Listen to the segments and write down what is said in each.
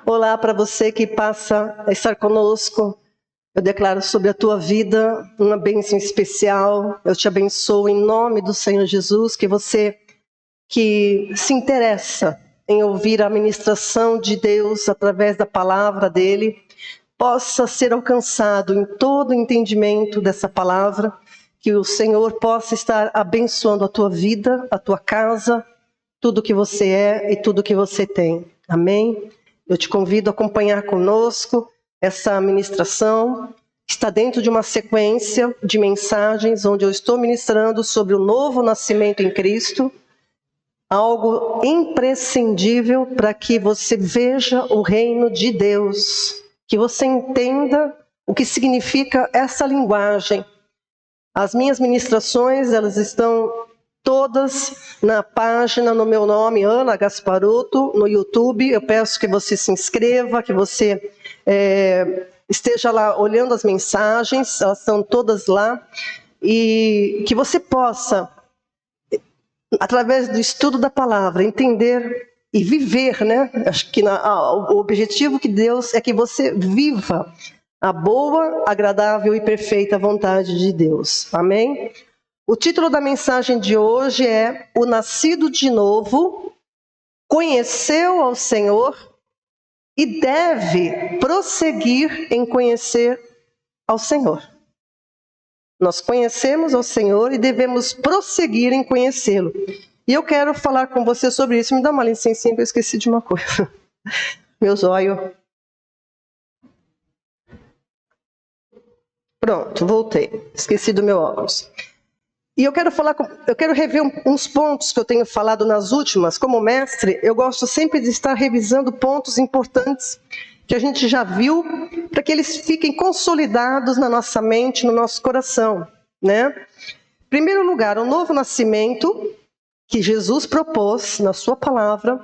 Olá para você que passa a estar conosco. Eu declaro sobre a tua vida uma bênção especial. Eu te abençoo em nome do Senhor Jesus, que você que se interessa em ouvir a ministração de Deus através da palavra dele, possa ser alcançado em todo o entendimento dessa palavra, que o Senhor possa estar abençoando a tua vida, a tua casa, tudo que você é e tudo que você tem. Amém? Eu te convido a acompanhar conosco essa ministração. Está dentro de uma sequência de mensagens onde eu estou ministrando sobre o novo nascimento em Cristo, algo imprescindível para que você veja o reino de Deus, que você entenda o que significa essa linguagem. As minhas ministrações, elas estão todas na página, no meu nome, Ana Gasparotto, no YouTube. Eu peço que você se inscreva, que você esteja lá olhando as mensagens, elas estão todas lá, e que você possa, através do estudo da palavra, entender e viver, né? Acho que o objetivo de Deus é que você viva a boa, agradável e perfeita vontade de Deus. Amém? O título da mensagem de hoje é: O nascido de novo conheceu ao Senhor e deve prosseguir em conhecer ao Senhor. Nós conhecemos ao Senhor e devemos prosseguir em conhecê-lo. E eu quero falar com você sobre isso. Me dá uma licencinha, que eu esqueci de uma coisa. Meu zóio. Pronto, voltei. Esqueci do meu óculos. E eu quero rever uns pontos que eu tenho falado nas últimas. Como mestre, eu gosto sempre de estar revisando pontos importantes que a gente já viu, para que eles fiquem consolidados na nossa mente, no nosso coração, né? Em primeiro lugar, o novo nascimento que Jesus propôs na sua palavra,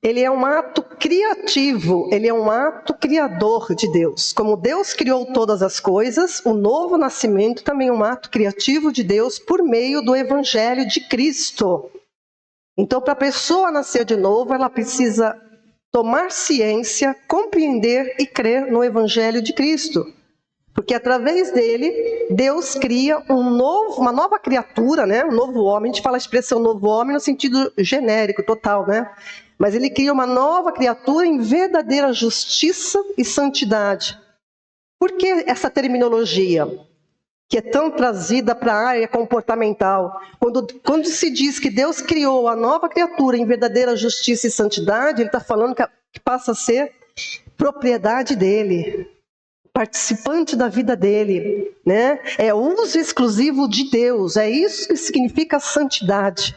ele é um ato criativo, ele é um ato criador de Deus. Como Deus criou todas as coisas, o novo nascimento também é um ato criativo de Deus por meio do Evangelho de Cristo. Então, para a pessoa nascer de novo, ela precisa tomar ciência, compreender e crer no Evangelho de Cristo. Porque através dele, Deus cria uma nova criatura, né? Um novo homem. A gente fala a expressão novo homem no sentido genérico, total, né? Mas ele cria uma nova criatura em verdadeira justiça e santidade. Por que essa terminologia, que é tão trazida para a área comportamental? Quando se diz que Deus criou a nova criatura em verdadeira justiça e santidade, ele está falando que passa a ser propriedade dele, participante da vida dele, né? É uso exclusivo de Deus, é isso que significa santidade.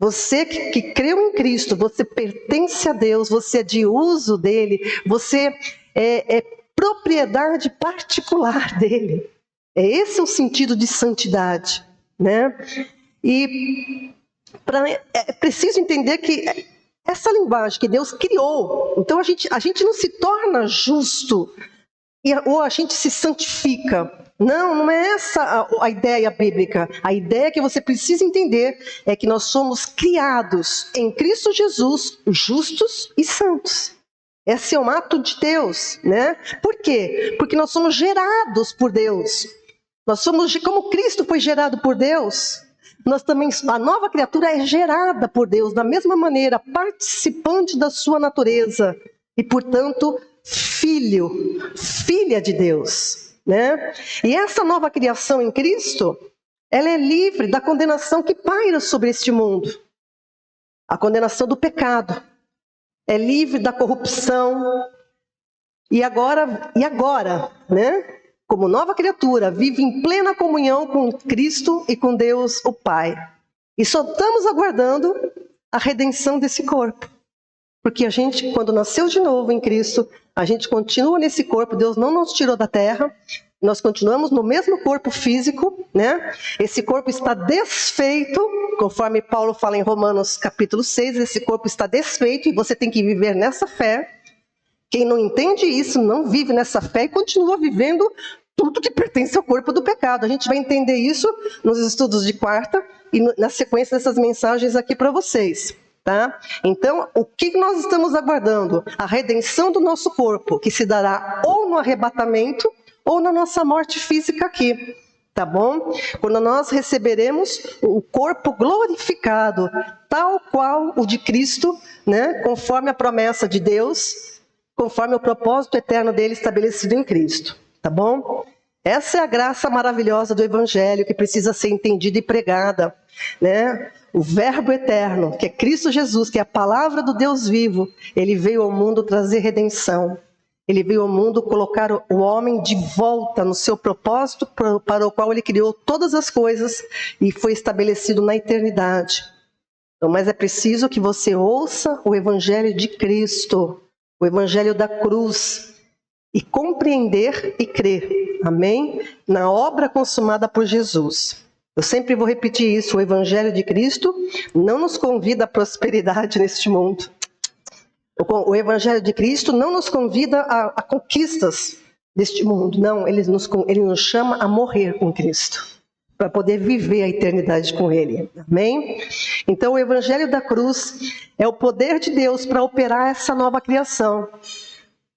Você que creu em Cristo, você pertence a Deus, você é de uso dele, você é propriedade particular dele. Esse é o sentido de santidade, né? E é preciso entender que essa linguagem que Deus criou, então a gente não se torna justo ou a gente se santifica. Não é essa a ideia bíblica. A ideia que você precisa entender é que nós somos criados em Cristo Jesus, justos e santos. Esse é um ato de Deus, né? Por quê? Porque nós somos gerados por Deus. Nós somos, como Cristo foi gerado por Deus, nós também, a nova criatura é gerada por Deus, da mesma maneira, participante da sua natureza. E, portanto, filha de Deus. Né? E essa nova criação em Cristo, ela é livre da condenação que paira sobre este mundo. A condenação do pecado. É livre da corrupção. E agora, né? Como nova criatura, vive em plena comunhão com Cristo e com Deus, o Pai. E só estamos aguardando a redenção desse corpo. Porque a gente, quando nasceu de novo em Cristo, a gente continua nesse corpo. Deus não nos tirou da terra. Nós continuamos no mesmo corpo físico, né? Esse corpo está desfeito, conforme Paulo fala em Romanos capítulo 6, esse corpo está desfeito e você tem que viver nessa fé. Quem não entende isso, não vive nessa fé e continua vivendo tudo que pertence ao corpo do pecado. A gente vai entender isso nos estudos de quarta e na sequência dessas mensagens aqui para vocês. Tá? Então, o que nós estamos aguardando? A redenção do nosso corpo, que se dará ou no arrebatamento ou na nossa morte física aqui. Tá bom? Quando nós receberemos o corpo glorificado, tal qual o de Cristo, né? Conforme a promessa de Deus, conforme o propósito eterno dele estabelecido em Cristo. Tá bom? Essa é a graça maravilhosa do Evangelho que precisa ser entendida e pregada, né? O Verbo eterno, que é Cristo Jesus, que é a palavra do Deus vivo, ele veio ao mundo trazer redenção. Ele veio ao mundo colocar o homem de volta no seu propósito para o qual ele criou todas as coisas e foi estabelecido na eternidade. Então, mas é preciso que você ouça o Evangelho de Cristo, o Evangelho da cruz, e compreender e crer, amém? Na obra consumada por Jesus. Eu sempre vou repetir isso, o Evangelho de Cristo não nos convida à prosperidade neste mundo. O Evangelho de Cristo não nos convida a conquistas deste mundo, não, ele nos chama a morrer com Cristo, para poder viver a eternidade com Ele, amém? Então o Evangelho da cruz é o poder de Deus para operar essa nova criação,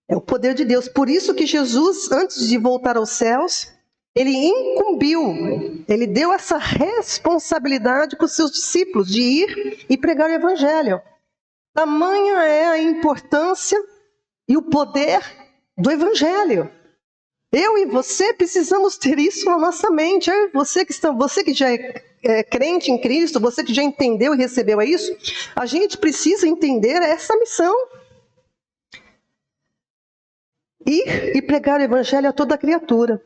é o poder de Deus. Por isso que Jesus, antes de voltar aos céus, ele incumbiu, ele deu essa responsabilidade para os seus discípulos de ir e pregar o Evangelho. Tamanha é a importância e o poder do Evangelho. Eu e você precisamos ter isso na nossa mente. Você que já é crente em Cristo, você que já entendeu e recebeu isso, a gente precisa entender essa missão. Ir e pregar o Evangelho a toda criatura.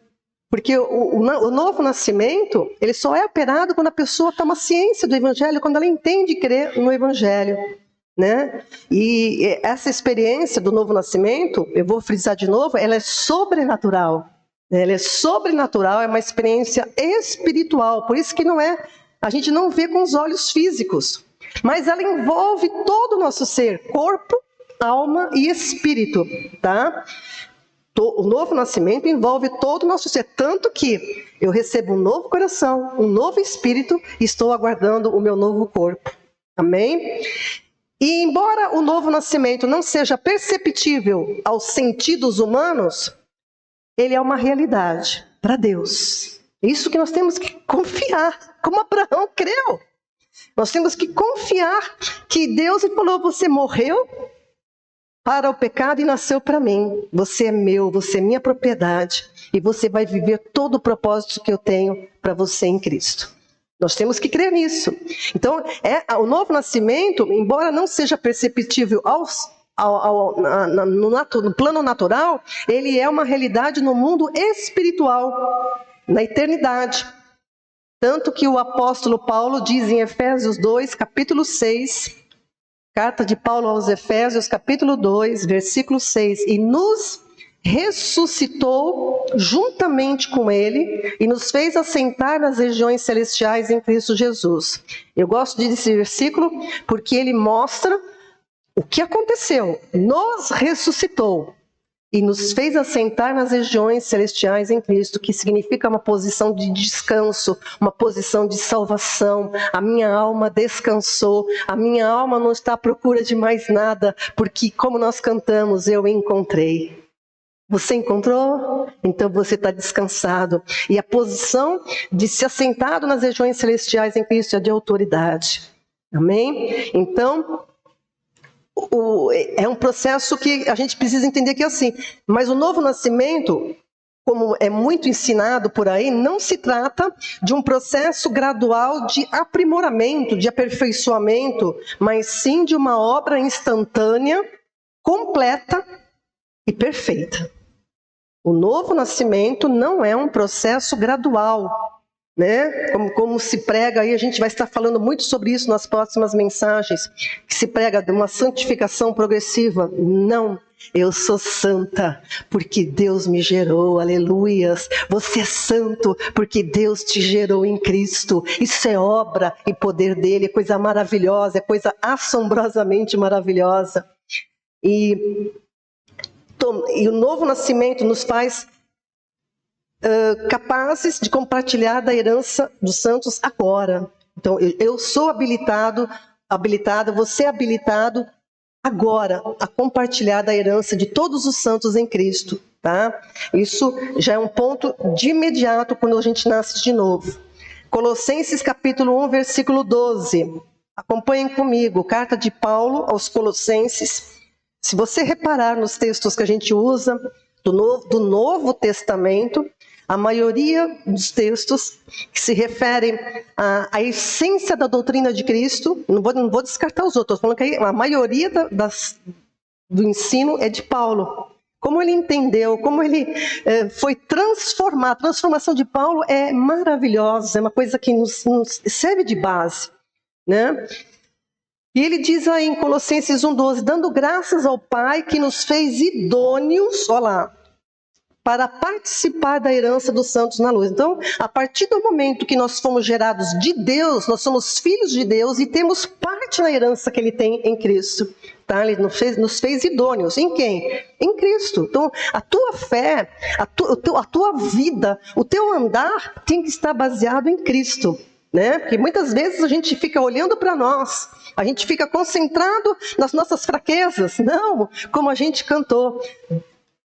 Porque o novo nascimento, ele só é operado quando a pessoa toma ciência do Evangelho, quando ela entende e crê no Evangelho. Né? E essa experiência do novo nascimento, eu vou frisar de novo, ela é sobrenatural. Ela é sobrenatural, é uma experiência espiritual. Por isso que a gente não vê com os olhos físicos. Mas ela envolve todo o nosso ser, corpo, alma e espírito. Tá? O novo nascimento envolve todo o nosso ser. Tanto que eu recebo um novo coração, um novo espírito e estou aguardando o meu novo corpo. Amém? E embora o novo nascimento não seja perceptível aos sentidos humanos, ele é uma realidade para Deus. Isso que nós temos que confiar, como Abraão creu. Nós temos que confiar que Deus falou, você morreu para o pecado e nasceu para mim. Você é meu, você é minha propriedade e você vai viver todo o propósito que eu tenho para você em Cristo. Nós temos que crer nisso. Então, o novo nascimento, embora não seja perceptível no plano natural, ele é uma realidade no mundo espiritual, na eternidade. Tanto que o apóstolo Paulo diz em Efésios 2, capítulo 6, carta de Paulo aos Efésios, capítulo 2, versículo 6, e nos ressuscitou juntamente com ele e nos fez assentar nas regiões celestiais em Cristo Jesus. Eu gosto desse versículo porque ele mostra o que aconteceu. Nos ressuscitou e nos fez assentar nas regiões celestiais em Cristo, que significa uma posição de descanso, uma posição de salvação. A minha alma descansou, a minha alma não está à procura de mais nada, porque como nós cantamos, eu encontrei. Você encontrou? Então você está descansado. E a posição de se assentado nas regiões celestiais em Cristo é de autoridade. Amém? Então, é um processo que a gente precisa entender que é assim. Mas o novo nascimento, como é muito ensinado por aí, não se trata de um processo gradual de aprimoramento, de aperfeiçoamento, mas sim de uma obra instantânea, completa e perfeita. O novo nascimento não é um processo gradual, né? Como se prega aí, a gente vai estar falando muito sobre isso nas próximas mensagens, que se prega de uma santificação progressiva. Não, eu sou santa porque Deus me gerou, aleluias. Você é santo porque Deus te gerou em Cristo. Isso é obra e poder dele, é coisa maravilhosa, é coisa assombrosamente maravilhosa. E o novo nascimento nos faz capazes de compartilhar da herança dos santos agora. Então, eu sou habilitada, você é habilitado agora a compartilhar da herança de todos os santos em Cristo, tá? Isso já é um ponto de imediato quando a gente nasce de novo. Colossenses capítulo 1, versículo 12. Acompanhem comigo, carta de Paulo aos Colossenses. Se você reparar nos textos que a gente usa do Novo Testamento, a maioria dos textos que se referem à essência da doutrina de Cristo, não vou descartar os outros, estou falando que a maioria do ensino é de Paulo. Como ele entendeu, como ele foi transformado. A transformação de Paulo é maravilhosa, é uma coisa que nos serve de base, né? E ele diz aí em Colossenses 1,12, dando graças ao Pai que nos fez idôneos, olha lá, para participar da herança dos santos na luz. Então, a partir do momento que nós fomos gerados de Deus, nós somos filhos de Deus e temos parte na herança que Ele tem em Cristo. Tá? Ele nos fez idôneos. Em quem? Em Cristo. Então, a tua fé, a tua vida, o teu andar tem que estar baseado em Cristo. Né? Porque muitas vezes a gente fica olhando para nós, a gente fica concentrado nas nossas fraquezas. Não, como a gente cantou.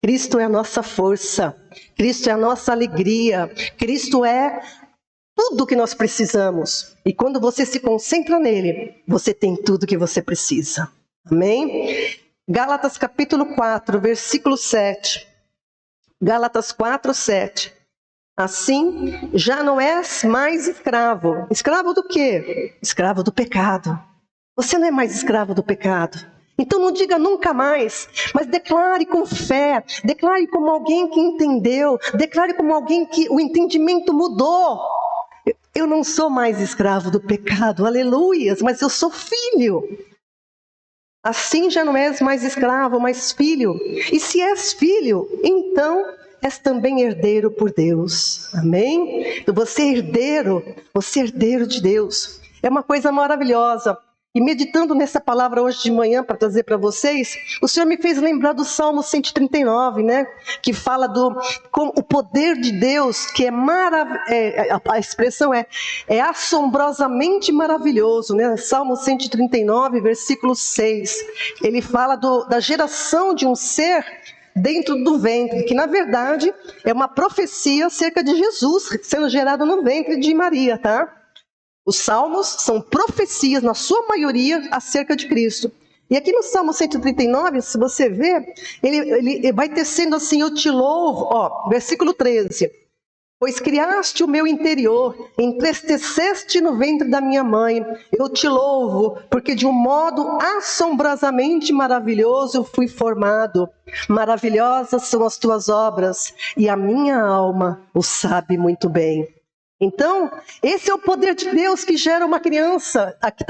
Cristo é a nossa força, Cristo é a nossa alegria, Cristo é tudo que nós precisamos. E quando você se concentra nele, você tem tudo que você precisa. Amém? Gálatas capítulo 4, versículo 7. Gálatas 4, 7. Assim, já não és mais escravo. Escravo do quê? Escravo do pecado. Você não é mais escravo do pecado. Então não diga nunca mais, mas declare com fé, declare como alguém que entendeu, declare como alguém que o entendimento mudou. Eu não sou mais escravo do pecado, aleluias, mas eu sou filho. Assim já não és mais escravo, mas filho. E se és filho, então és também herdeiro por Deus. Amém? Então você é herdeiro de Deus. É uma coisa maravilhosa. E meditando nessa palavra hoje de manhã para trazer para vocês, o Senhor me fez lembrar do Salmo 139, né? Que fala como o poder de Deus, que é a expressão é assombrosamente maravilhoso, né? Salmo 139, versículo 6. Ele fala da geração de um ser dentro do ventre, que na verdade é uma profecia acerca de Jesus sendo gerado no ventre de Maria, tá? Os salmos são profecias, na sua maioria, acerca de Cristo. E aqui no Salmo 139, se você ver, ele vai tecendo assim, eu te louvo, ó, versículo 13. Pois criaste o meu interior, entristeceste no ventre da minha mãe. Eu te louvo, porque de um modo assombrosamente maravilhoso eu fui formado. Maravilhosas são as tuas obras, e a minha alma o sabe muito bem. Então, esse é o poder de Deus que gera uma criança. Aqui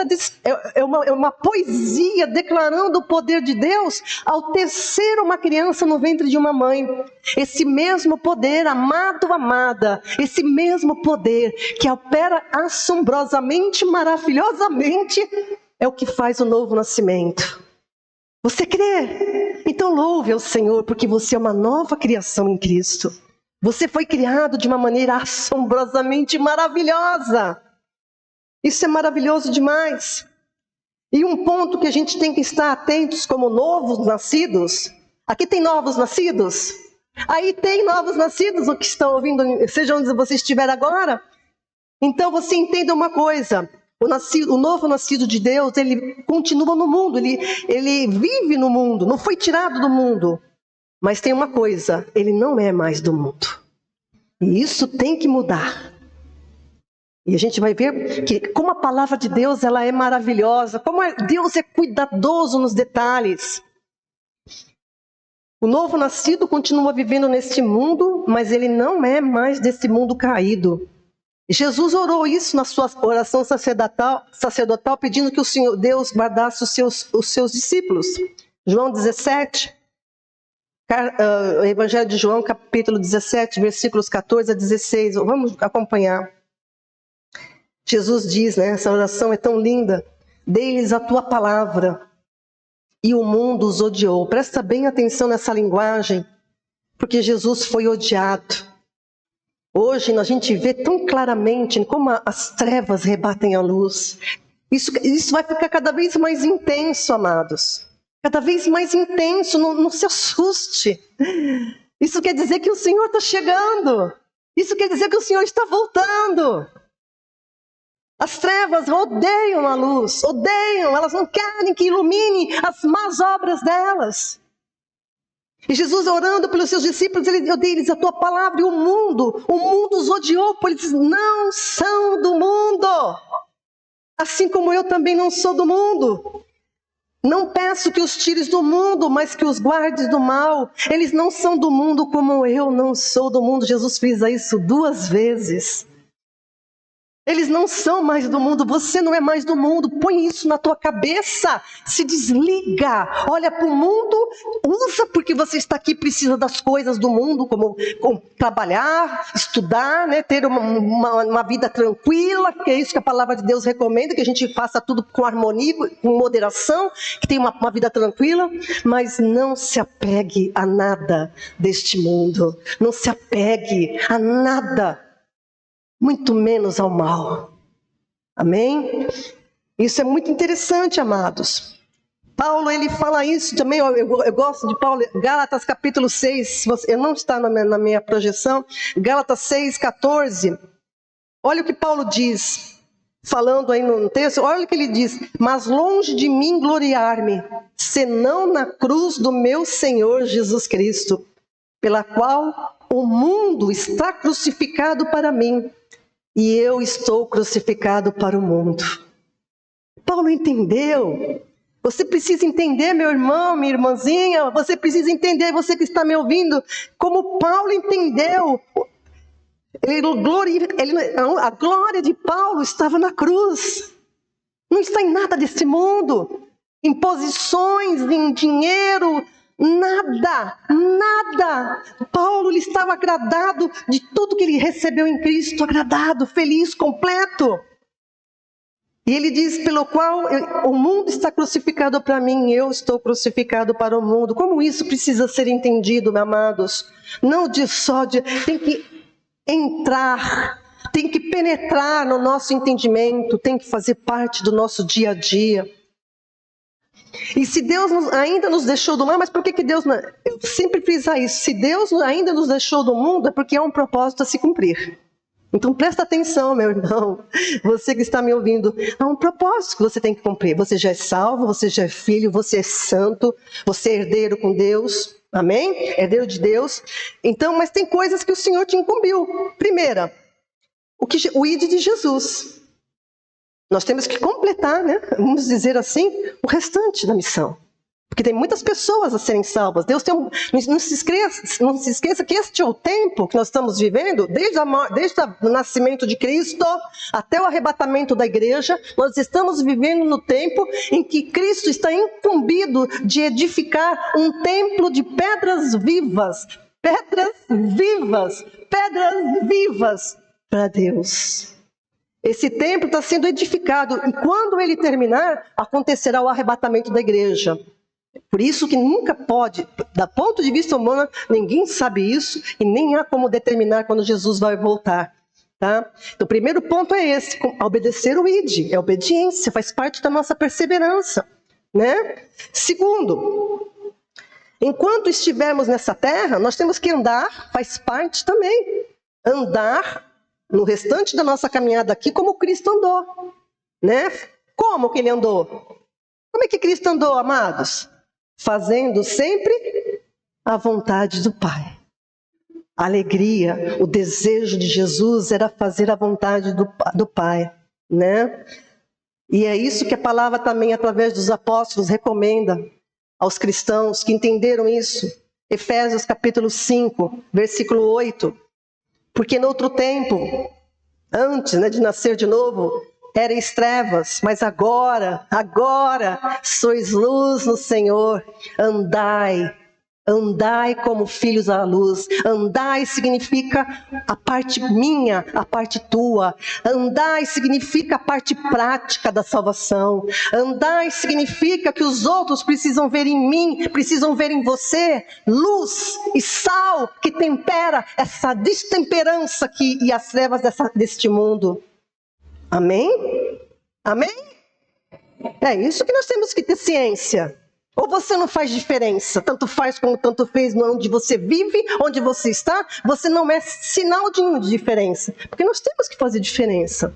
é uma poesia declarando o poder de Deus ao tecer uma criança no ventre de uma mãe. Esse mesmo poder, amado, amada, esse mesmo poder que opera assombrosamente, maravilhosamente, é o que faz o novo nascimento. Você crê? Então louve ao Senhor, porque você é uma nova criação em Cristo. Você foi criado de uma maneira assombrosamente maravilhosa. Isso é maravilhoso demais. E um ponto que a gente tem que estar atentos como novos nascidos. Aqui tem novos nascidos? Aí tem novos nascidos, o que estão ouvindo, seja onde você estiver agora. Então você entenda uma coisa. O novo nascido de Deus, ele continua no mundo. Ele vive no mundo, não foi tirado do mundo. Mas tem uma coisa, ele não é mais do mundo. E isso tem que mudar. E a gente vai ver que como a palavra de Deus ela é maravilhosa, como Deus é cuidadoso nos detalhes. O novo nascido continua vivendo neste mundo, mas ele não é mais desse mundo caído. Jesus orou isso na sua oração sacerdotal pedindo que o Senhor Deus guardasse os seus discípulos. João 17. O Evangelho de João, capítulo 17, versículos 14 a 16. Vamos acompanhar. Jesus diz, né? Essa oração é tão linda. Dê-lhes a tua palavra e o mundo os odiou. Presta bem atenção nessa linguagem, porque Jesus foi odiado. Hoje a gente vê tão claramente como as trevas rebatem a luz. Isso vai ficar cada vez mais intenso, amados. Cada vez mais intenso, não se assuste. Isso quer dizer que o Senhor está chegando. Isso quer dizer que o Senhor está voltando. As trevas odeiam a luz, odeiam, elas não querem que ilumine as más obras delas. E Jesus, orando pelos seus discípulos, ele deu-lhes a tua palavra, e o mundo os odiou, pois eles não são do mundo. Assim como eu também não sou do mundo. Não peço que os tires do mundo, mas que os guardes do mal. Eles não são do mundo como eu não sou do mundo. Jesus frisa isso 2 vezes. Eles não são mais do mundo, você não é mais do mundo. Põe isso na tua cabeça, se desliga, olha para o mundo, usa porque você está aqui, precisa das coisas do mundo, como trabalhar, estudar, né, ter uma vida tranquila, que é isso que a palavra de Deus recomenda, que a gente faça tudo com harmonia, com moderação, que tenha uma vida tranquila, mas não se apegue a nada deste mundo, não se apegue a nada, muito menos ao mal. Amém? Isso é muito interessante, amados. Paulo, ele fala isso também, eu gosto de Paulo, Gálatas capítulo 6, não está na minha projeção, Gálatas 6, 14. Olha o que Paulo diz, falando aí no texto, olha o que ele diz: mas longe de mim gloriar-me, senão na cruz do meu Senhor Jesus Cristo, pela qual o mundo está crucificado para mim, e eu estou crucificado para o mundo. Paulo entendeu. Você precisa entender, meu irmão, minha irmãzinha, você precisa entender, você que está me ouvindo, como Paulo entendeu. A glória de Paulo estava na cruz. Não está em nada desse mundo, em posições, em dinheiro, nada. Paulo ele estava agradado de tudo que ele recebeu em Cristo, agradado, feliz, completo. E ele diz, pelo qual o mundo está crucificado para mim, eu estou crucificado para o mundo. Como isso precisa ser entendido, meus amados? Não tem que entrar, tem que penetrar no nosso entendimento, tem que fazer parte do nosso dia a dia. E se Deus ainda nos deixou do mundo, mas por que Deus... Eu sempre frisa isso, se Deus ainda nos deixou do mundo, é porque há um propósito a se cumprir. Então presta atenção, meu irmão, você que está me ouvindo, há um propósito que você tem que cumprir. Você já é salvo, você já é filho, você é santo, você é herdeiro com Deus, amém? Herdeiro de Deus. Então, mas tem coisas que o Senhor te incumbiu. Primeira, o ID de Jesus. Nós temos que completar, né? Vamos dizer assim, o restante da missão. Porque tem muitas pessoas a serem salvas. Deus tem não se esqueça que este é o tempo que nós estamos vivendo, desde o nascimento de Cristo até o arrebatamento da igreja. Nós estamos vivendo no tempo em que Cristo está incumbido de edificar um templo de pedras vivas para Deus. Esse templo está sendo edificado e quando ele terminar, acontecerá o arrebatamento da igreja. Por isso que nunca pode, do ponto de vista humano, ninguém sabe isso e nem há como determinar quando Jesus vai voltar. Tá? Então, o primeiro ponto é esse, obedecer o ID, é obediência, faz parte da nossa perseverança. Né? Segundo, enquanto estivermos nessa terra, nós temos que andar, faz parte também, andar no restante da nossa caminhada aqui como Cristo andou. Né? Como que ele andou? Como é que Cristo andou, amados? Fazendo sempre a vontade do Pai. A alegria, o desejo de Jesus era fazer a vontade do Pai, né? E é isso que a palavra também, através dos apóstolos, recomenda aos cristãos que entenderam isso. Efésios capítulo 5, versículo 8. Porque no outro tempo, antes, né, de nascer de novo, erais trevas, mas agora sois luz no Senhor. Andai Andai como filhos à luz. Andai significa a parte minha, a parte tua. Andai significa a parte prática da salvação. Andai significa que os outros precisam ver em mim, precisam ver em você luz e sal que tempera essa destemperança e as trevas deste mundo. Amém? Amém? É isso que nós temos que ter ciência. Ou você não faz diferença, tanto faz como tanto fez, onde você vive, onde você está, você não é sinal de diferença. Porque nós temos que fazer diferença.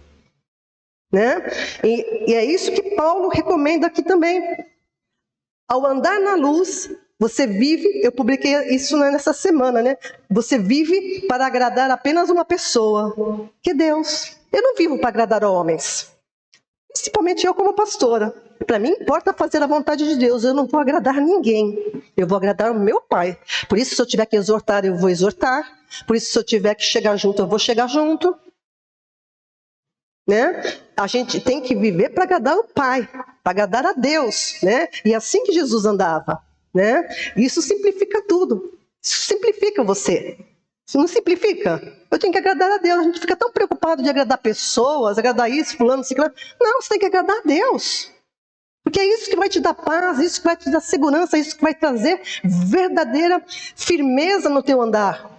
Né? E é isso que Paulo recomenda aqui também. Ao andar na luz, você vive, eu publiquei isso nessa semana, né? Você vive para agradar apenas uma pessoa, que é Deus. Eu não vivo para agradar homens. Principalmente eu como pastora. Para mim importa fazer a vontade de Deus. Eu não vou agradar ninguém. Eu vou agradar o meu Pai. Por isso, se eu tiver que exortar, eu vou exortar. Por isso, se eu tiver que chegar junto, eu vou chegar junto. Né? A gente tem que viver para agradar o Pai, para agradar a Deus. Né? E é assim que Jesus andava. Né? Isso simplifica tudo. Isso simplifica você. Isso não simplifica. Eu tenho que agradar a Deus. A gente fica tão preocupado de agradar pessoas, agradar isso, fulano, ciclano. Não, você tem que agradar a Deus. Porque é isso que vai te dar paz, isso que vai te dar segurança, isso que vai trazer verdadeira firmeza no teu andar.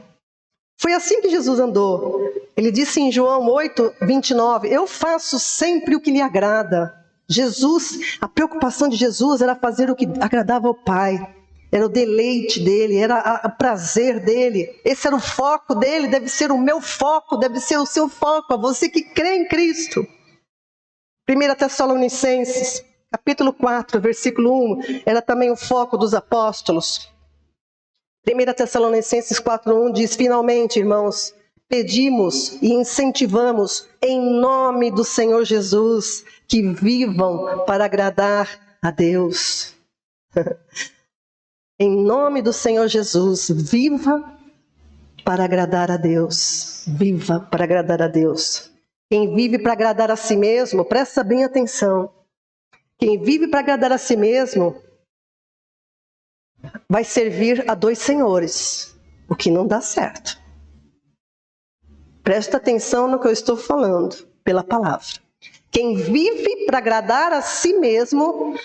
Foi assim que Jesus andou. Ele disse em João 8, 29, eu faço sempre o que lhe agrada. Jesus, a preocupação de Jesus era fazer o que agradava ao Pai. Era o deleite dele, era o prazer dele. Esse era o foco dele, deve ser o meu foco, deve ser o seu foco, a você que crê em Cristo. 1 Tessalonicenses, capítulo 4, versículo 1, era também o foco dos apóstolos. 1 Tessalonicenses 4:1 diz, finalmente, irmãos, pedimos e incentivamos em nome do Senhor Jesus que vivam para agradar a Deus. Em nome do Senhor Jesus, viva para agradar a Deus. Viva para agradar a Deus. Quem vive para agradar a si mesmo, presta bem atenção. Quem vive para agradar a si mesmo vai servir a dois senhores, o que não dá certo. Presta atenção no que eu estou falando, pela palavra. Quem vive para agradar a si mesmo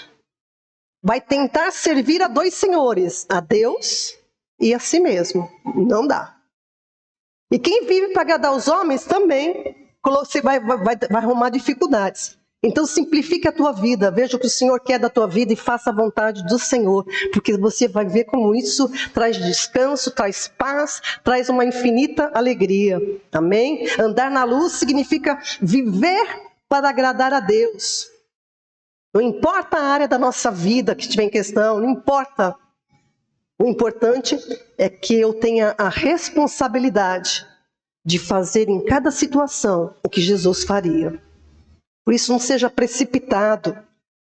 vai tentar servir a dois senhores, a Deus e a si mesmo. Não dá. E quem vive para agradar os homens também vai arrumar dificuldades. Então simplifique a tua vida, veja o que o Senhor quer da tua vida e faça a vontade do Senhor, porque você vai ver como isso traz descanso, traz paz, traz uma infinita alegria. Amém? Andar na luz significa viver para agradar a Deus. Não importa a área da nossa vida que estiver em questão, não importa. O importante é que eu tenha a responsabilidade de fazer em cada situação o que Jesus faria. Por isso, não seja precipitado.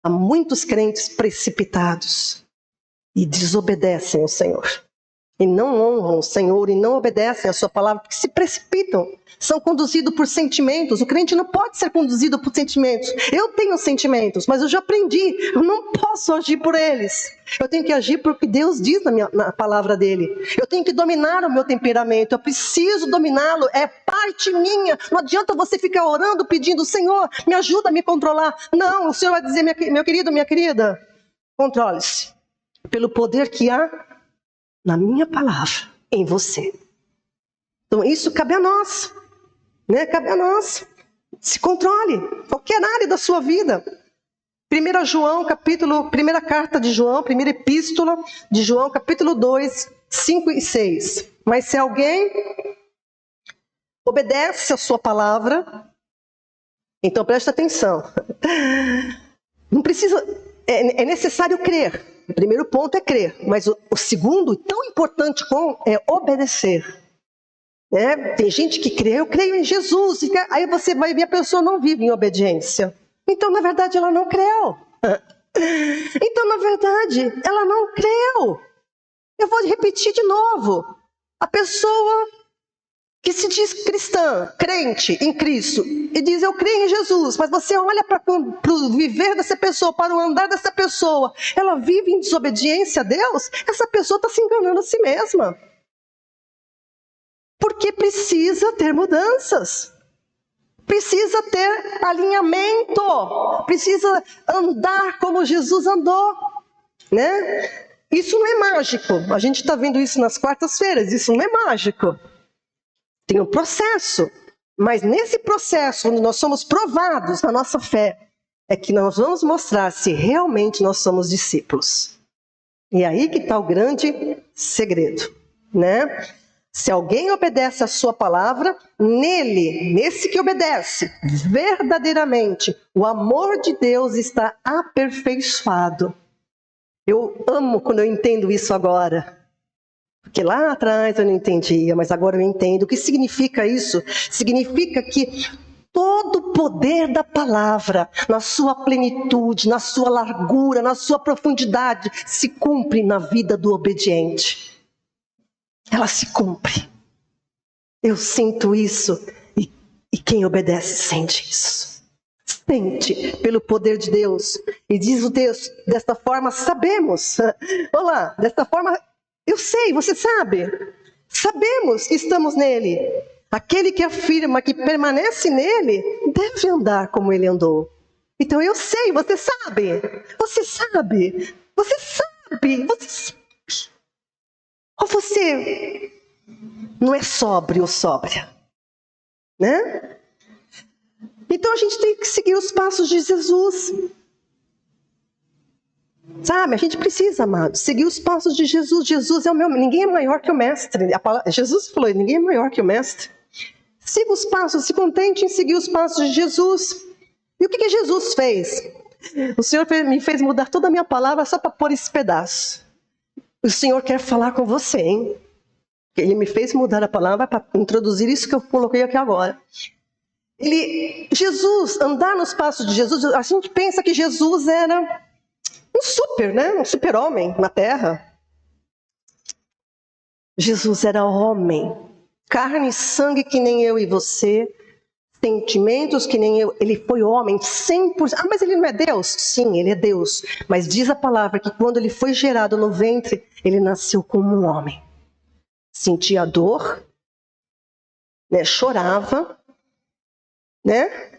Há muitos crentes precipitados e desobedecem ao Senhor. E não honram o Senhor e não obedecem a sua palavra, porque se precipitam, são conduzidos por sentimentos. O crente não pode ser conduzido por sentimentos. Eu tenho sentimentos, mas eu já aprendi, eu não posso agir por eles. Eu tenho que agir por o que Deus diz na palavra dele. Eu tenho que dominar o meu temperamento, eu preciso dominá-lo, é parte minha. Não adianta você ficar orando, pedindo, Senhor, me ajuda a me controlar. Não, o Senhor vai dizer, meu querido, minha querida, controle-se pelo poder que há na minha palavra, em você. Então isso cabe a nós, né? Cabe a nós. Se controle, qualquer área da sua vida. 1 João, primeira carta de João, primeira epístola de João, capítulo 2, 5 e 6. Mas se alguém obedece a sua palavra, então presta atenção. Não precisa, é necessário crer. O primeiro ponto é crer, mas o segundo, tão importante é obedecer. Tem gente que crê, eu creio em Jesus, aí você vai ver a pessoa não vive em obediência. Então, na verdade, ela não creu. Então, na verdade, ela não creu. Eu vou repetir de novo. A pessoa que se diz cristã, crente em Cristo, e diz eu creio em Jesus, mas você olha para o viver dessa pessoa, para o andar dessa pessoa, ela vive em desobediência a Deus, essa pessoa está se enganando a si mesma. Porque precisa ter mudanças, precisa ter alinhamento, precisa andar como Jesus andou, né? Isso não é mágico, a gente está vendo isso nas quartas-feiras, isso não é mágico. Tem um processo, mas nesse processo, onde nós somos provados na nossa fé, é que nós vamos mostrar se realmente nós somos discípulos. E aí que está o grande segredo, né? Se alguém obedece a sua palavra, nesse que obedece, verdadeiramente, o amor de Deus está aperfeiçoado. Eu amo quando eu entendo isso agora. Porque lá atrás eu não entendia, mas agora eu entendo. O que significa isso? Significa que todo o poder da palavra, na sua plenitude, na sua largura, na sua profundidade, se cumpre na vida do obediente. Ela se cumpre. Eu sinto isso e quem obedece sente isso. Sente pelo poder de Deus. E diz o texto, desta forma sabemos. Olá, desta forma eu sei, você sabe. Sabemos que estamos nele. Aquele que afirma que permanece nele deve andar como ele andou. Então eu sei, você sabe. Você sabe. Você sabe. Você sabe. Ou você não é sóbrio ou sóbria, né? Então a gente tem que seguir os passos de Jesus. Sabe, a gente precisa, amados, seguir os passos de Jesus. Jesus é o meu, ninguém é maior que o mestre. Jesus falou, ninguém é maior que o mestre. Siga os passos, se contente em seguir os passos de Jesus. E o que Jesus fez? O Senhor me fez mudar toda a minha palavra só para pôr esse pedaço. O Senhor quer falar com você, hein? Ele me fez mudar a palavra para introduzir isso que eu coloquei aqui agora. Jesus, andar nos passos de Jesus, a gente pensa que Jesus era um super-homem na terra. Jesus era homem, carne e sangue que nem eu e você, sentimentos que nem eu. Ele foi homem 100%. Ah, mas ele não é Deus? Sim, ele é Deus. Mas diz a palavra que quando ele foi gerado no ventre, ele nasceu como um homem. Sentia dor, né? Chorava, né?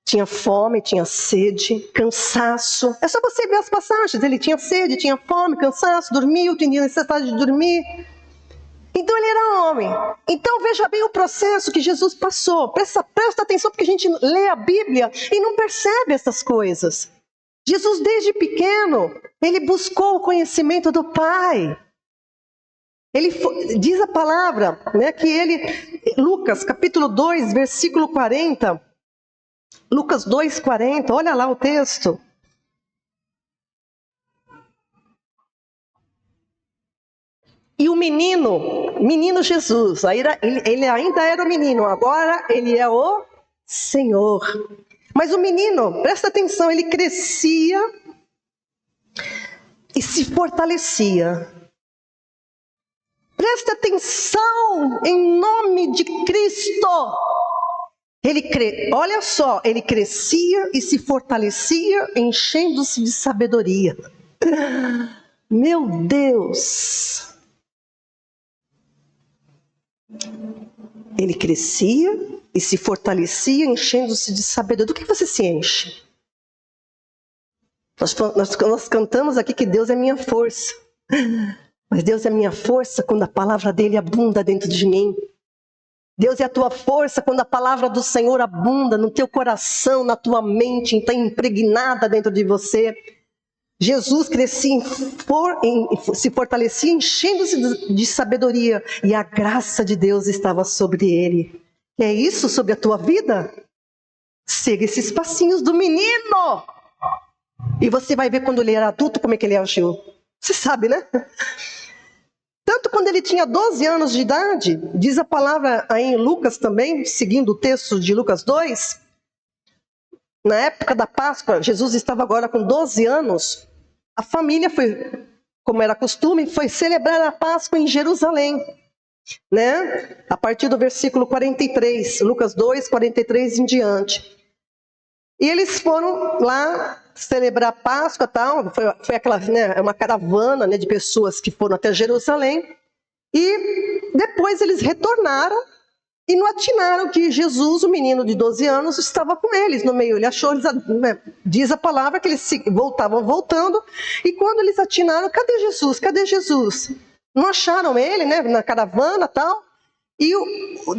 Tinha fome, tinha sede, cansaço. É só você ver as passagens. Ele tinha sede, tinha fome, cansaço, dormiu, tinha necessidade de dormir. Então ele era homem. Então veja bem o processo que Jesus passou. Presta atenção porque a gente lê a Bíblia e não percebe essas coisas. Jesus desde pequeno, ele buscou o conhecimento do Pai. Diz a palavra, né, que Lucas capítulo 2, versículo 40. Lucas 2, 40, olha lá o texto. E o menino Jesus, ele ainda era o menino, agora ele é o Senhor. Mas o menino, presta atenção, ele crescia e se fortalecia. Presta atenção, em nome de Cristo. Olha só, ele crescia e se fortalecia, enchendo-se de sabedoria. Meu Deus! Ele crescia e se fortalecia, enchendo-se de sabedoria. Do que você se enche? Nós cantamos aqui que Deus é minha força. Mas Deus é minha força quando a palavra dele abunda dentro de mim. Deus é a tua força quando a palavra do Senhor abunda no teu coração, na tua mente, está impregnada dentro de você. Jesus crescia, se fortalecia, enchendo-se de sabedoria, e a graça de Deus estava sobre ele. É isso sobre a tua vida? Siga esses passinhos do menino. E você vai ver quando ele era adulto como é que ele agiu. Você sabe, né? Tanto quando ele tinha 12 anos de idade, diz a palavra aí em Lucas também, seguindo o texto de Lucas 2, na época da Páscoa, Jesus estava agora com 12 anos, a família foi, como era costume, foi celebrar a Páscoa em Jerusalém. né? A partir do versículo 43, Lucas 2, 43 em diante. E eles foram lá celebrar a Páscoa, tal. Foi aquela, né, uma caravana, né, de pessoas que foram até Jerusalém. E depois eles retornaram e não atinaram que Jesus, o menino de 12 anos, estava com eles no meio. Ele achou, né, diz a palavra que eles voltavam voltando. E quando eles atinaram, cadê Jesus? Cadê Jesus? Não acharam ele, né, na caravana, tal. E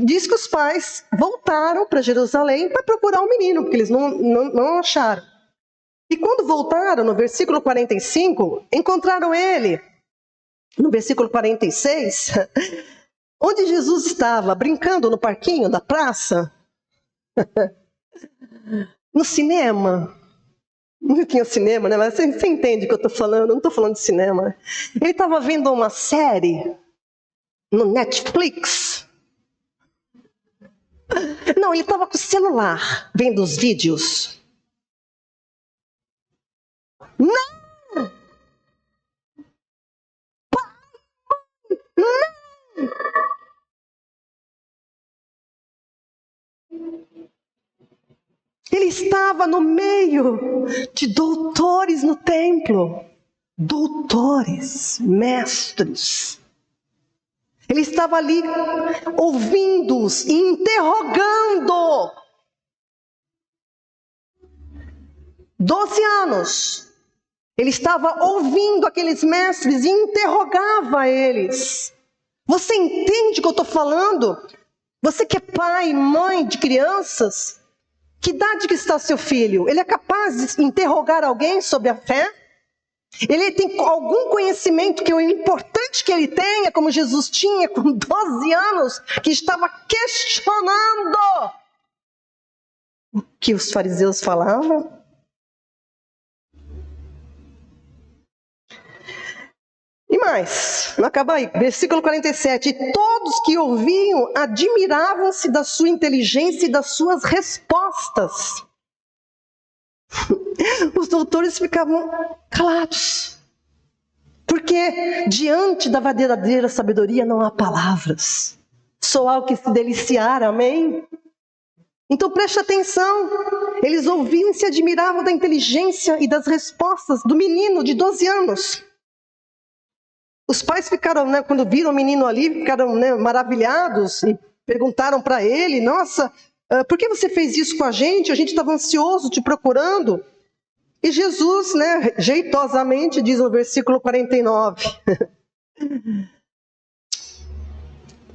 diz que os pais voltaram para Jerusalém para procurar o menino, porque eles não acharam. E quando voltaram, no versículo 45, encontraram ele. No versículo 46, onde Jesus estava, brincando no parquinho da praça, no cinema. Não tinha cinema, né? Mas você entende o que eu estou falando, eu não estou falando de cinema. Ele estava vendo uma série no Netflix. Não, ele estava com o celular, vendo os vídeos. Não! Não! Ele estava no meio de doutores no templo. Doutores, mestres. Ele estava ali ouvindo-os e interrogando. 12 anos. Ele estava ouvindo aqueles mestres e interrogava eles. Você entende o que eu estou falando? Você que é pai e mãe de crianças, que idade que está seu filho? Ele é capaz de interrogar alguém sobre a fé? Ele tem algum conhecimento que é importante que ele tenha, como Jesus tinha com 12 anos, que estava questionando o que os fariseus falavam? E mais, não acaba aí, versículo 47. E todos que ouviam admiravam-se da sua inteligência e das suas respostas. Os doutores ficavam calados. Porque diante da verdadeira sabedoria não há palavras. Só há o que se deliciar, amém? Então preste atenção. Eles ouviam e se admiravam da inteligência e das respostas do menino de 12 anos. Os pais ficaram, né, quando viram o menino ali, ficaram, né, maravilhados e perguntaram para ele: nossa, por que você fez isso com a gente? A gente estava ansioso te procurando. E Jesus, né, jeitosamente diz no versículo 49: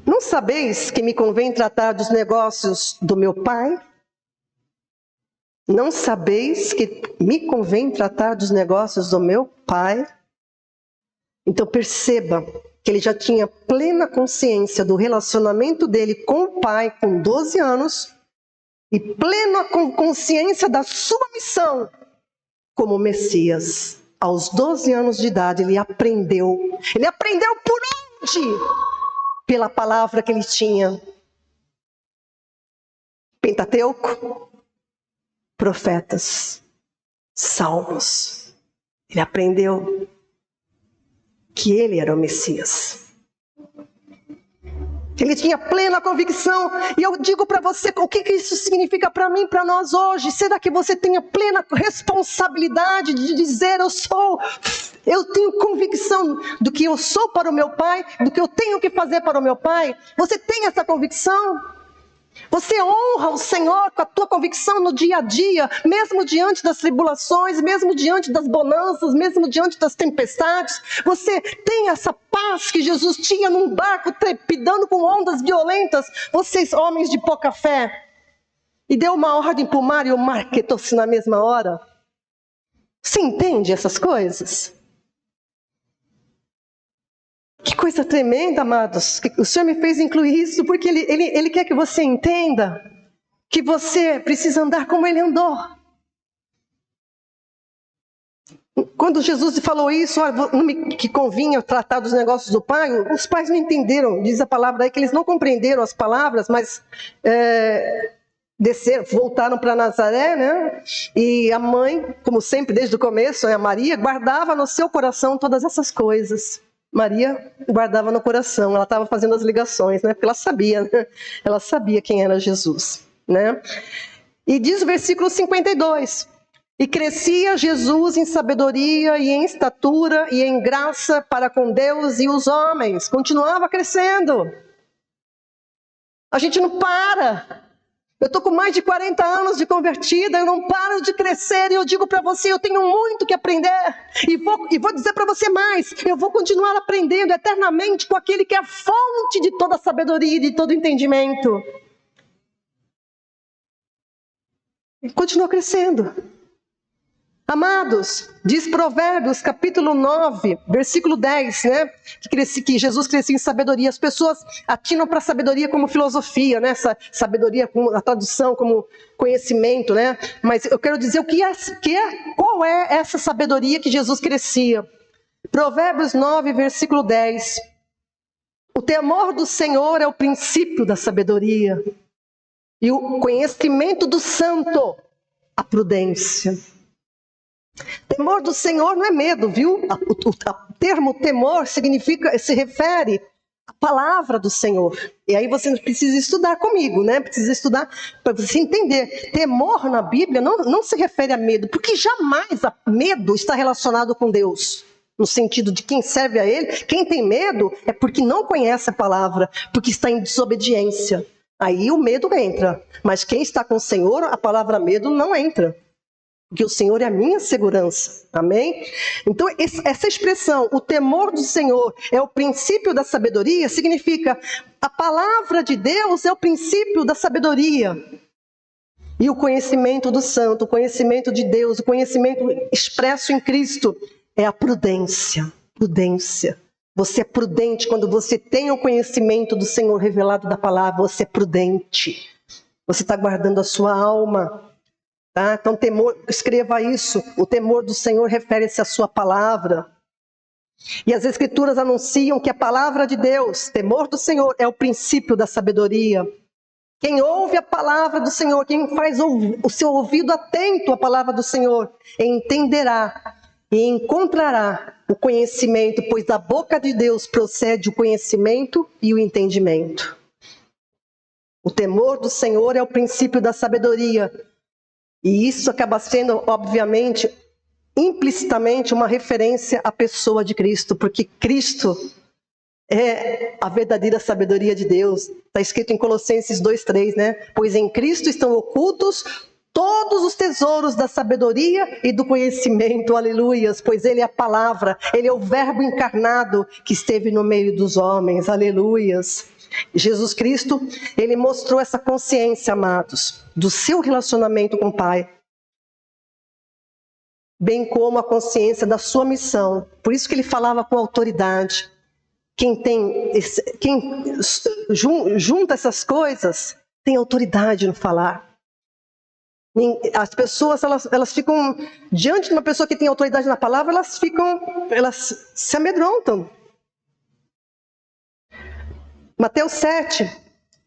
não sabeis que me convém tratar dos negócios do meu Pai? Não sabeis que me convém tratar dos negócios do meu Pai? Então perceba que ele já tinha plena consciência do relacionamento dele com o Pai com 12 anos e plena consciência da sua missão como Messias. Aos 12 anos de idade ele aprendeu. Ele aprendeu por onde? Pela palavra que ele tinha. Pentateuco, profetas, salmos. Ele aprendeu que ele era o Messias. Ele tinha plena convicção. E eu digo para você, o que isso significa para mim, para nós hoje? Será que você tem a plena responsabilidade de dizer: eu tenho convicção do que eu sou para o meu Pai, do que eu tenho que fazer para o meu Pai? Você tem essa convicção? Você honra o Senhor com a tua convicção no dia a dia, mesmo diante das tribulações, mesmo diante das bonanças, mesmo diante das tempestades. Você tem essa paz que Jesus tinha num barco trepidando com ondas violentas. Vocês, homens de pouca fé, e deu uma ordem para o mar e o mar quietou-se na mesma hora. Você entende essas coisas? Que coisa tremenda, amados. O Senhor me fez incluir isso porque Ele quer que você entenda que você precisa andar como Ele andou. Quando Jesus falou isso, que convinha tratar dos negócios do Pai, os pais não entenderam. Diz a palavra aí que eles não compreenderam as palavras, mas voltaram para Nazaré, né? E a mãe, como sempre desde o começo, a Maria, guardava no seu coração todas essas coisas. Maria guardava no coração, ela estava fazendo as ligações, né? Porque ela sabia, né? Ela sabia quem era Jesus, né? E diz o versículo 52, e crescia Jesus em sabedoria e em estatura e em graça para com Deus e os homens. Continuava crescendo. A gente não para. Eu estou com mais de 40 anos de convertida, eu não paro de crescer, e eu digo para você, eu tenho muito que aprender, e vou dizer para você mais, eu vou continuar aprendendo eternamente com aquele que é a fonte de toda a sabedoria e de todo entendimento. E continua crescendo. Amados, diz Provérbios, capítulo 9, versículo 10, né? Que Jesus crescia em sabedoria. As pessoas atinam para a sabedoria como filosofia, né? Essa sabedoria, como a tradução, como conhecimento, né? Mas eu quero dizer qual é essa sabedoria que Jesus crescia. Provérbios 9, versículo 10. O temor do Senhor é o princípio da sabedoria, e o conhecimento do santo, a prudência. Temor do Senhor não é medo, viu? O termo temor se refere à palavra do Senhor. E aí você precisa estudar comigo, né? Precisa estudar para você entender. Temor na Bíblia não se refere a medo, porque jamais medo está relacionado com Deus. No sentido de quem serve a Ele, quem tem medo é porque não conhece a palavra, porque está em desobediência. Aí o medo entra. Mas quem está com o Senhor, a palavra medo não entra. Porque o Senhor é a minha segurança, amém? Então essa expressão, o temor do Senhor é o princípio da sabedoria, significa a palavra de Deus é o princípio da sabedoria. E o conhecimento do santo, o conhecimento de Deus, o conhecimento expresso em Cristo é a prudência. Prudência. Você é prudente quando você tem o conhecimento do Senhor revelado da palavra, você é prudente. Você está guardando a sua alma. Tá? Então, temor, escreva isso. O temor do Senhor refere-se à sua palavra. E as Escrituras anunciam que a palavra de Deus, temor do Senhor, é o princípio da sabedoria. Quem ouve a palavra do Senhor, quem faz o seu ouvido atento à palavra do Senhor, entenderá e encontrará o conhecimento, pois da boca de Deus procede o conhecimento e o entendimento. O temor do Senhor é o princípio da sabedoria. E isso acaba sendo, obviamente, implicitamente uma referência à pessoa de Cristo, porque Cristo é a verdadeira sabedoria de Deus. Está escrito em Colossenses 2:3, né? Pois em Cristo estão ocultos todos os tesouros da sabedoria e do conhecimento, aleluias, pois Ele é a palavra, Ele é o verbo encarnado que esteve no meio dos homens, aleluias. Jesus Cristo, Ele mostrou essa consciência, amados, do seu relacionamento com o Pai, bem como a consciência da sua missão. Por isso que Ele falava com autoridade. Quem junta essas coisas tem autoridade no falar. As pessoas, elas ficam, diante de uma pessoa que tem autoridade na palavra, elas se amedrontam. Mateus 7,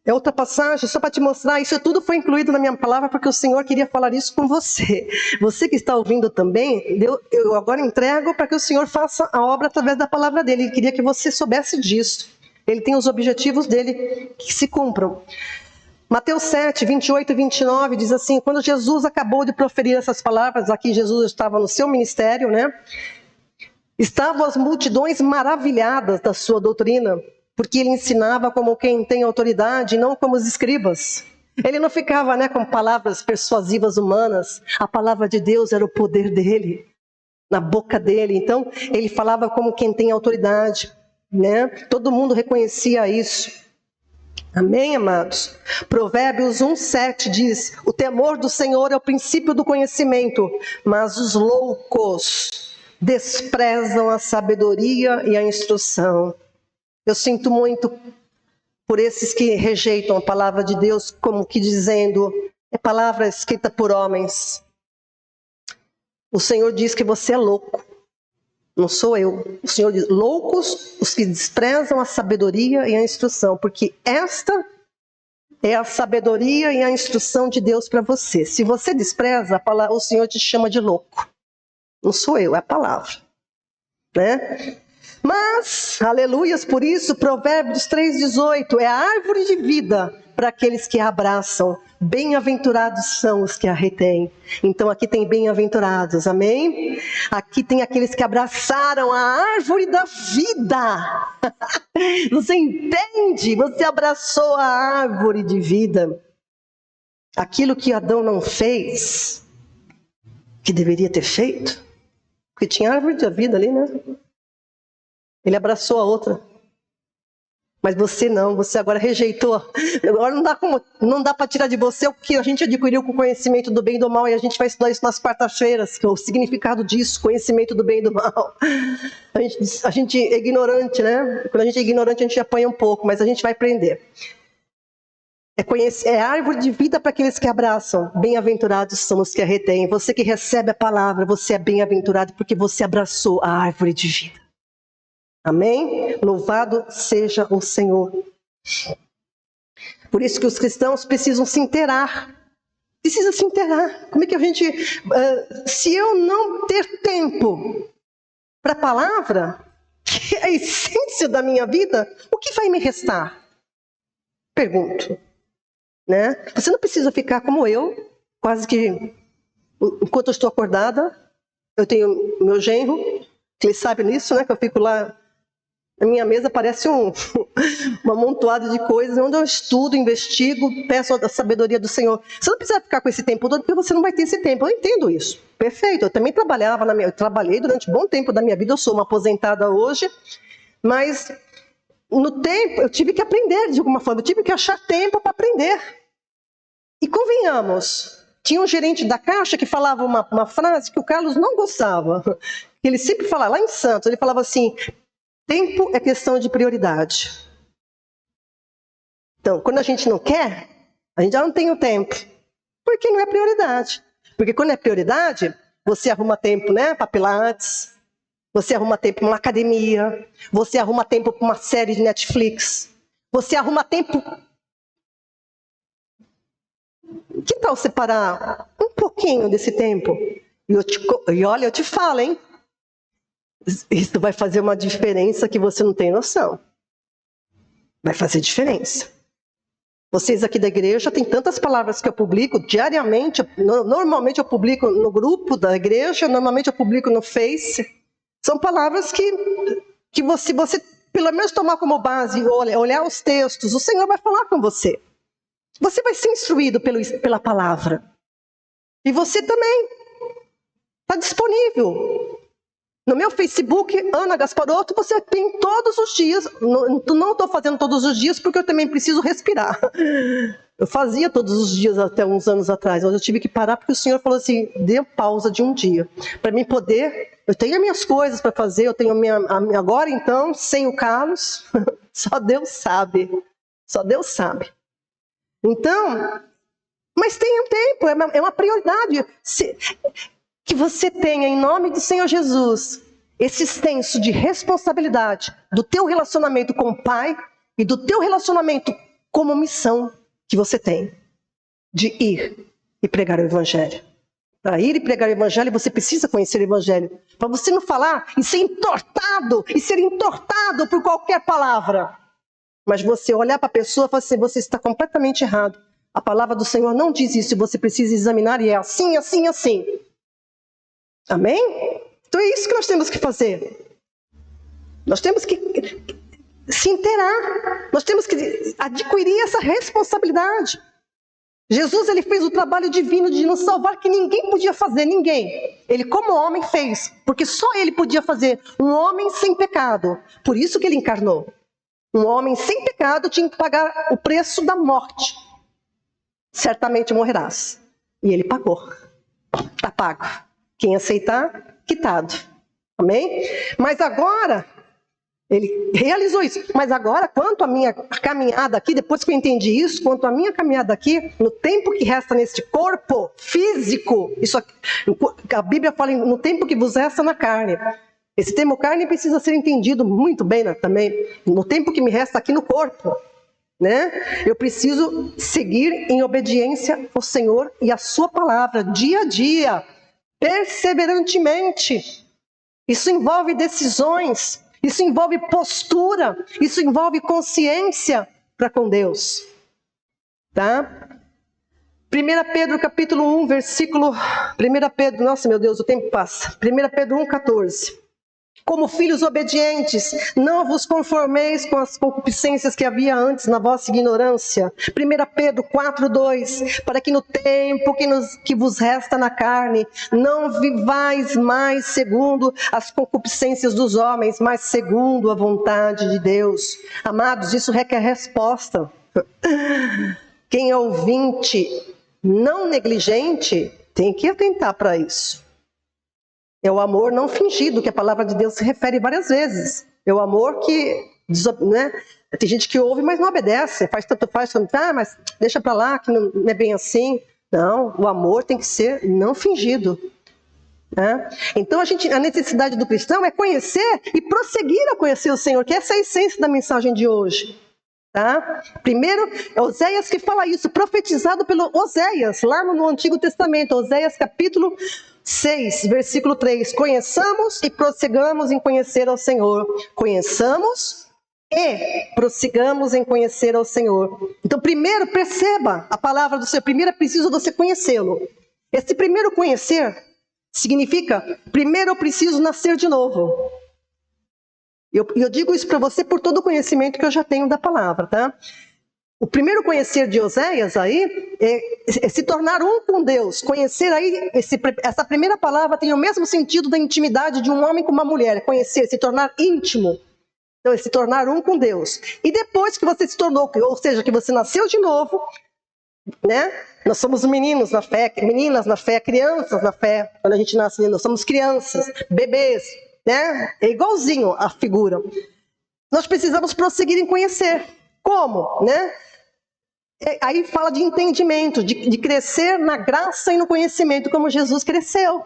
é outra passagem, só para te mostrar, isso tudo foi incluído na minha palavra, porque o Senhor queria falar isso com você. Você que está ouvindo também, eu agora entrego para que o Senhor faça a obra através da palavra dele. Ele queria que você soubesse disso. Ele tem os objetivos dele que se cumpram. Mateus 7, 28 e 29 diz assim, quando Jesus acabou de proferir essas palavras, aqui Jesus estava no seu ministério, né? Estavam as multidões maravilhadas da sua doutrina, porque ele ensinava como quem tem autoridade, não como os escribas. Ele não ficava, né, com palavras persuasivas humanas. A palavra de Deus era o poder dele, na boca dele. Então, ele falava como quem tem autoridade, né? Todo mundo reconhecia isso. Amém, amados? Provérbios 1:7 diz, o temor do Senhor é o princípio do conhecimento, mas os loucos desprezam a sabedoria e a instrução. Eu sinto muito por esses que rejeitam a palavra de Deus, como que dizendo, é palavra escrita por homens. O Senhor diz que você é louco, não sou eu. O Senhor diz, loucos os que desprezam a sabedoria e a instrução, porque esta é a sabedoria e a instrução de Deus para você. Se você despreza, o Senhor te chama de louco. Não sou eu, é a palavra, né? Mas, aleluias, por isso, Provérbios 3,18 é a árvore de vida para aqueles que a abraçam. Bem-aventurados são os que a retêm. Então aqui tem bem-aventurados, amém? Aqui tem aqueles que abraçaram a árvore da vida. Você entende? Você abraçou a árvore de vida. Aquilo que Adão não fez, que deveria ter feito, porque tinha árvore da vida ali, né? Ele abraçou a outra. Mas você não, você agora rejeitou. Agora não dá para tirar de você o que a gente adquiriu com o conhecimento do bem e do mal, e a gente vai estudar isso nas quartas-feiras, que é o significado disso, conhecimento do bem e do mal. A gente é ignorante, né? Quando a gente é ignorante, a gente apanha um pouco, mas a gente vai aprender. É a árvore de vida para aqueles que abraçam. Bem-aventurados são os que a retêm. Você que recebe a palavra, você é bem-aventurado porque você abraçou a árvore de vida. Amém? Louvado seja o Senhor. Por isso que os cristãos precisam se inteirar. Precisa se inteirar. Como é que a gente... se eu não ter tempo para a palavra, que é a essência da minha vida, o que vai me restar? Pergunto. Né? Você não precisa ficar como eu, quase que... Enquanto eu estou acordada, eu tenho meu genro, que ele sabe nisso, né? Que eu fico lá... A minha mesa parece um amontoado de coisas, onde eu estudo, investigo, peço a sabedoria do Senhor. Você não precisa ficar com esse tempo todo, porque você não vai ter esse tempo. Eu entendo isso. Perfeito. Eu também eu trabalhei durante um bom tempo da minha vida, eu sou uma aposentada hoje, mas no tempo eu tive que aprender de alguma forma, eu tive que achar tempo para aprender. E convenhamos, tinha um gerente da Caixa que falava uma frase que o Carlos não gostava. Ele sempre falava, lá em Santos, ele falava assim... Tempo é questão de prioridade. Então, quando a gente não quer, a gente já não tem o tempo. Porque não é prioridade. Porque quando é prioridade, você arruma tempo, né, para pilates, você arruma tempo para uma academia, você arruma tempo para uma série de Netflix, você arruma tempo... Que tal separar um pouquinho desse tempo? E olha, eu te falo, hein? Isso vai fazer uma diferença que você não tem noção. Vai fazer diferença. Vocês aqui da igreja têm tantas palavras que eu publico diariamente. Normalmente eu publico no grupo da igreja, normalmente eu publico no Face. São palavras que você pelo menos tomar como base, olhar os textos, o Senhor vai falar com você. Você vai ser instruído pela palavra. E você também. Está disponível. No meu Facebook, Ana Gasparotto, você tem todos os dias. Não estou fazendo todos os dias porque eu também preciso respirar. Eu fazia todos os dias até uns anos atrás, mas eu tive que parar porque o Senhor falou assim, dê pausa de um dia. Para mim poder, eu tenho as minhas coisas para fazer, eu tenho agora então, sem o Carlos, só Deus sabe. Só Deus sabe. Então, mas tenha um tempo, é uma prioridade. Que você tenha, em nome do Senhor Jesus, esse senso de responsabilidade do teu relacionamento com o Pai e do teu relacionamento como missão que você tem de ir e pregar o Evangelho. Para ir e pregar o Evangelho, você precisa conhecer o Evangelho. Para você não falar e ser entortado por qualquer palavra. Mas você olhar para a pessoa e falar assim, você está completamente errado. A palavra do Senhor não diz isso, você precisa examinar e é assim, assim, assim. Amém? Então é isso que nós temos que fazer. Nós temos que se inteirar. Nós temos que adquirir essa responsabilidade. Jesus, ele fez o trabalho divino de nos salvar que ninguém podia fazer, ninguém. Ele como homem fez, porque só ele podia fazer. Um homem sem pecado. Por isso que ele encarnou. Um homem sem pecado tinha que pagar o preço da morte. Certamente morrerás. E ele pagou. Está pago. Quem aceitar, quitado. Amém? Mas agora, ele realizou isso. Mas agora, quanto à minha caminhada aqui, depois que eu entendi isso, quanto à minha caminhada aqui, no tempo que resta neste corpo físico, isso aqui, a Bíblia fala no tempo que vos resta na carne. Esse termo carne precisa ser entendido muito bem, né, também. No tempo que me resta aqui no corpo. Né? Eu preciso seguir em obediência ao Senhor e à sua palavra, dia a dia. Perseverantemente. Isso envolve decisões, Isso envolve postura, isso envolve consciência para com Deus. Tá? 1 Pedro capítulo 1, versículo... 1 Pedro, nossa meu Deus, o tempo passa. 1 Pedro 1, 14. Como filhos obedientes, não vos conformeis com as concupiscências que havia antes na vossa ignorância. 1 Pedro 4, 2. Para que no tempo que vos resta na carne, não vivais mais segundo as concupiscências dos homens, mas segundo a vontade de Deus. Amados, isso requer resposta. Quem é ouvinte, não negligente, tem que atentar para isso. É o amor não fingido, que a palavra de Deus se refere várias vezes. É o amor que, né? Tem gente que ouve, mas não obedece. Faz tanto, mas deixa para lá, que não é bem assim. Não, o amor tem que ser não fingido. Né? Então a necessidade do cristão é conhecer e prosseguir a conhecer o Senhor, que essa é a essência da mensagem de hoje. Tá? Primeiro, é Oséias que fala isso, profetizado pelo Oséias, lá no Antigo Testamento, Oséias capítulo 6, versículo 3. Conheçamos e prossigamos em conhecer ao Senhor. Conheçamos e prossigamos em conhecer ao Senhor. Então, primeiro, perceba a palavra do Senhor. Primeiro é preciso você conhecê-lo. Esse primeiro conhecer significa, primeiro eu preciso nascer de novo. Eu digo isso para você por todo o conhecimento que eu já tenho da palavra, tá? O primeiro conhecer de Oséias aí é se tornar um com Deus. Conhecer aí, essa primeira palavra tem o mesmo sentido da intimidade de um homem com uma mulher. Conhecer, se tornar íntimo. Então é se tornar um com Deus. E depois que você se tornou, ou seja, que você nasceu de novo, né? Nós somos meninos na fé, meninas na fé, crianças na fé. Quando a gente nasce, nós somos crianças, bebês. Né? É igualzinho a figura. Nós precisamos prosseguir em conhecer. Como? Né? Aí fala de entendimento, de crescer na graça e no conhecimento, como Jesus cresceu.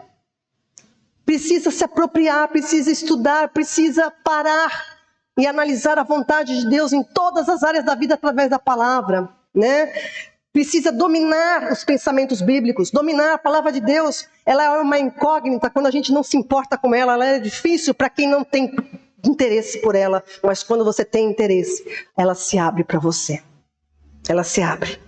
Precisa se apropriar, precisa estudar, precisa parar e analisar a vontade de Deus em todas as áreas da vida através da palavra. Né? Precisa dominar os pensamentos bíblicos, dominar a palavra de Deus. Ela é uma incógnita, quando a gente não se importa com ela, ela é difícil para quem não tem interesse por ela. Mas quando você tem interesse, ela se abre para você. Ela se abre.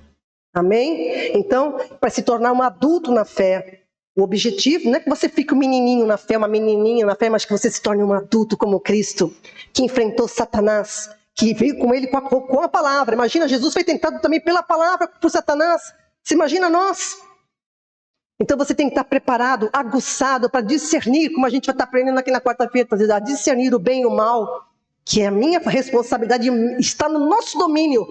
Amém? Então, para se tornar um adulto na fé, o objetivo não é que você fique um menininho na fé, uma menininha na fé, mas que você se torne um adulto como Cristo, que enfrentou Satanás, que veio com ele com a palavra. Imagina, Jesus foi tentado também pela palavra por Satanás. Você imagina nós? Então você tem que estar preparado, aguçado para discernir, como a gente vai estar aprendendo aqui na quarta-feira, a discernir o bem e o mal, que é a minha responsabilidade, está no nosso domínio,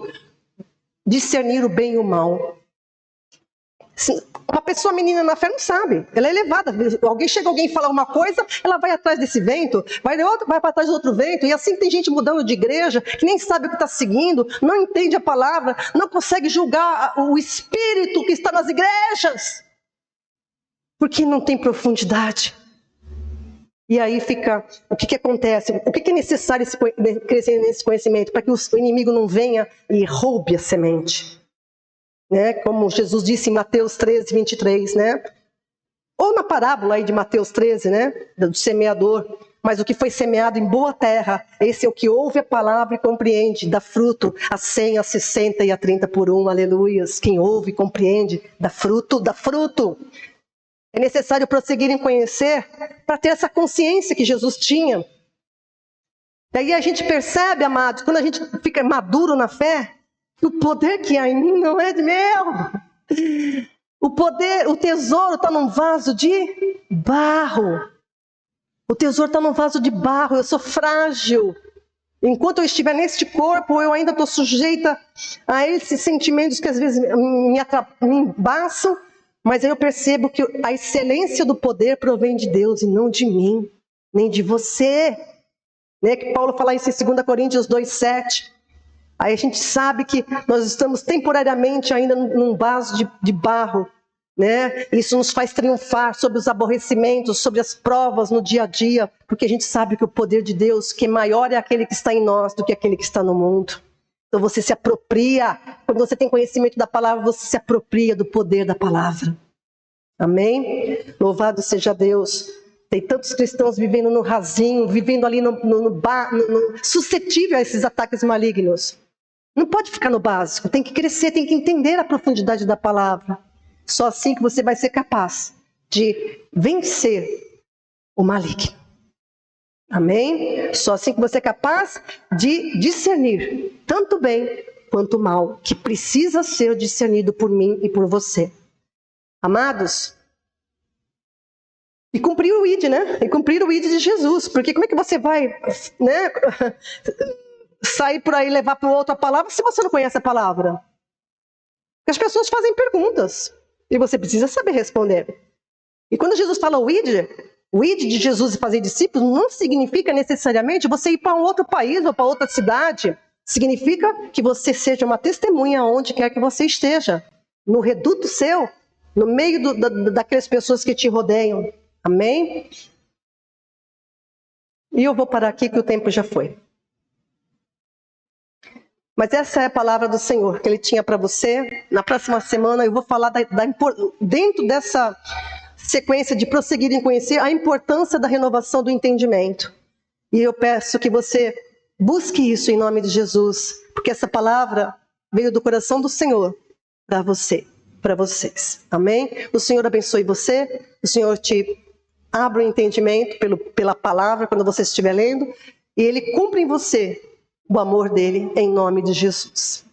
discernir o bem e o mal. Uma pessoa menina na fé não sabe, ela é elevada. Alguém fala uma coisa, ela vai atrás desse vento, vai para trás do outro vento, e assim tem gente mudando de igreja, que nem sabe o que está seguindo, não entende a palavra, não consegue julgar o espírito que está nas igrejas, porque não tem profundidade. E aí fica, o que acontece? O que é necessário crescer nesse conhecimento, para que o inimigo não venha e roube a semente? Né? Como Jesus disse em Mateus 13, 23, né? Ou na parábola aí de Mateus 13, né? Do semeador. Mas o que foi semeado em boa terra, esse é o que ouve a palavra e compreende, dá fruto a 100, a 60 e a 30 por 1, aleluias. Quem ouve e compreende, dá fruto, dá fruto. É necessário prosseguir em conhecer para ter essa consciência que Jesus tinha. Daí a gente percebe, amados, quando a gente fica maduro na fé, o poder que há em mim não é de meu. O poder, o tesouro está num vaso de barro. O tesouro está num vaso de barro. Eu sou frágil. Enquanto eu estiver neste corpo, eu ainda estou sujeita a esses sentimentos que às vezes me embaçam. Mas aí eu percebo que a excelência do poder provém de Deus e não de mim, nem de você. Né? Que Paulo fala isso em 2 Coríntios 2,7. Aí a gente sabe que nós estamos temporariamente ainda num vaso de barro, né? Isso nos faz triunfar sobre os aborrecimentos, sobre as provas no dia a dia, porque a gente sabe que o poder de Deus, que maior é aquele que está em nós do que aquele que está no mundo. Então você se apropria, quando você tem conhecimento da palavra, você se apropria do poder da palavra. Amém? Louvado seja Deus. Tem tantos cristãos vivendo no rasinho, vivendo ali suscetível a esses ataques malignos. Não pode ficar no básico, tem que crescer, tem que entender a profundidade da palavra. Só assim que você vai ser capaz de vencer o maligno. Amém? Só assim que você é capaz de discernir tanto o bem quanto o mal, que precisa ser discernido por mim e por você. Amados, e cumprir o ID, né? E cumprir o ID de Jesus. Porque como é que você vai, né, sair por aí e levar para o outro a palavra se você não conhece a palavra? Porque as pessoas fazem perguntas e você precisa saber responder. E quando Jesus fala o ID de Jesus e fazer discípulos não significa necessariamente você ir para um outro país ou para outra cidade. Significa que você seja uma testemunha onde quer que você esteja. No reduto seu, no meio daquelas pessoas que te rodeiam. Amém? E eu vou parar aqui que o tempo já foi. Mas essa é a palavra do Senhor que Ele tinha para você. Na próxima semana eu vou falar dentro dessa sequência de prosseguir em conhecer a importância da renovação do entendimento. E eu peço que você busque isso em nome de Jesus, porque essa palavra veio do coração do Senhor para você, para vocês. Amém? O Senhor abençoe você, o Senhor te abra o entendimento pela palavra quando você estiver lendo, e Ele cumpre em você o amor dele em nome de Jesus.